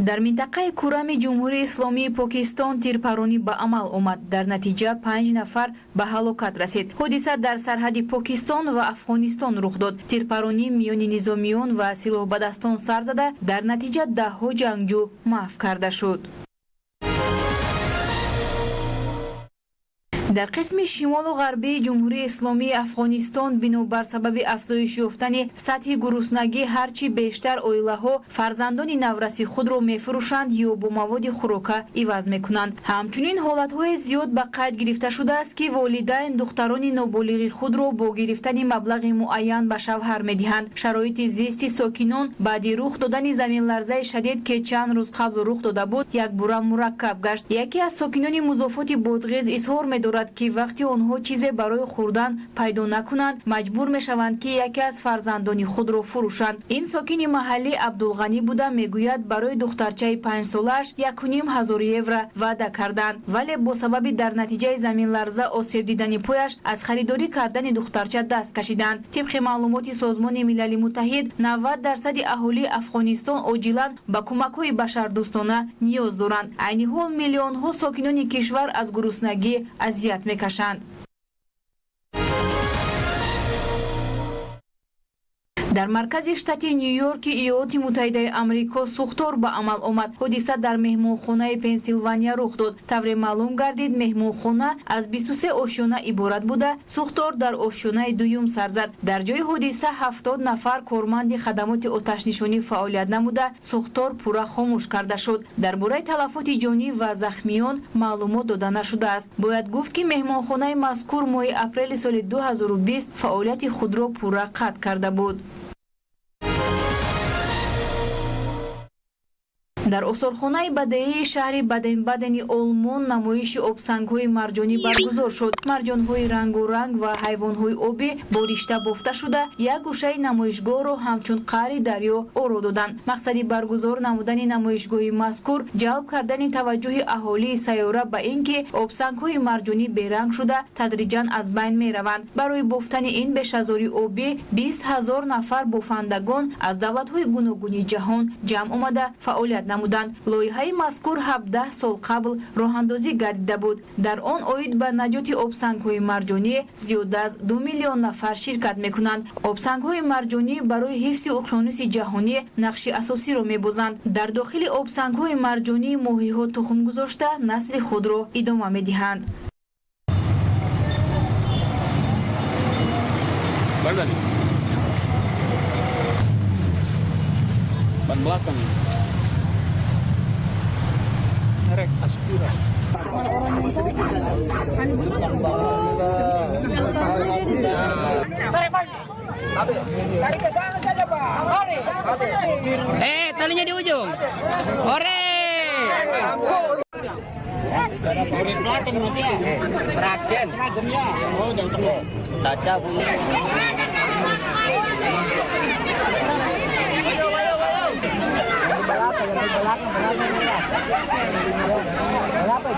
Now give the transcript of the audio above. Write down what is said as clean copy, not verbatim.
дар минтақаи курами ҷумҳурии исломии покистон тирпаронӣ ба амал омад. Дар натиҷа 5 нафар ба ҳалокат расид. ҳодиса дар сарҳади покистон ва афғонистон рух дод. тирпаронӣ миёни низомиён ва силоҳбадастон сар зада, дар натиҷа даҳҳо ҷангҷӯ маҳв карда шуд. дар қисми шимолу ғарбии ҷумҳурии исломии афғонистон бинобар сабаби афзоиш ёфтани сатҳи гуруснагӣ ҳарчи бештар оилаҳо фарзандони навраси худро мефурӯшанд ё бо маводи хӯрока иваз мекунанд. ҳамчунин ҳолатҳои зиёд ба қайд гирифта шудааст ки волидайн духтарони ноболиғи худро бо гирифтани маблағи муайян ба шавҳар медиҳанд. шароити зисти сокинон баъди рух додани заминларзаи шадид ки чанд рӯз қабл рух дода буд якбура мураккаб гашт. яке аз сокинони музофоти бодғиз изҳор медорад ки вақти онҳо чизе барои хӯрдан пайдо накунанд маҷбур мешаванд ки яке аз фарзандони худро фурӯшанд. ин сокини маҳаллӣ абдулғанӣ буда мегӯяд барои духтарчаи 5 солааш 1500 евро ваъда карданд, вале бо сабаби дар натиҷаи заминларза осеб дидани пояш аз харидорӣ кардани духтарча даст кашиданд. тибқи маълумоти созмони милали муттаҳид 90% аҳолии афғонистон оҷилан ба кӯмакҳои башардӯстона ниёз доранд. айни ҳол миллионҳо сокинони кишвар аз гуруснагӣ азият мекашанд. дар маркази штати нью-йорки иёлоти муттаҳидаи амрико сӯхтор ба амал омад. ҳодиса дар меҳмонхонаи пенсилвания рух дод. тавре маълум гардид меҳмонхона аз 23 ошёна иборат буда сӯхтор дар ошёнаи дуюм сар зад. дар ҷои ҳодиса 70 нафар корманди хадамоти оташнишонӣ фаъолият намуда сӯхтор пурра хомӯш карда шуд. дар бораи талафоти ҷонӣ ва захмиён маълумот дода нашудааст. бояд гуфт ки меҳмонхонаи мазкур моҳи апрели соли 2020 фаъолияти худро пурра қатъ карда буд. дар осорхонаи бадеии шаҳри баден-бадени олмон намоиши обсангҳои марҷонӣ баргузор шуд. марҷонҳои рангу ранг ва ҳайвонҳои обӣ бо ришта бофта шуда як гӯшаи намоишгоҳро ҳамчун қаъри дарё оро доданд. мақсади баргузор намудани намоишгоҳи мазкур ҷалб кардани таваҷҷӯҳи аҳолии сайёра ба ин ки обсангҳои марҷонӣ беранг шуда тадриҷан аз байн мераванд. барои бофтани ин бешазори обӣ 20 000 нафар бофандагон аз давлатҳои гуногуни ҷаҳон ҷамъ омада фаъолият намуданд. лоиҳаи мазкур 17 сол қабл роҳандозӣ гардида буд. дар он оид ба наҷоти обсангҳои марҷонӣ зиёда аз 2 миллион нафар ширкат мекунанд. обсангҳои марҷонӣ барои ҳифзи уқёнуси ҷаҳонӣ нақши асосиро мебозанд. дар дохили обсангҳои марҷонӣ моҳиҳо тухм гузошта насли худро идома медиҳанд. Aspiras. Tarik ke sana saja, Pak. Talinya di ujung. Hore. Seragamnya. Oh, jauh tengah. Caca bunyi. Berapa?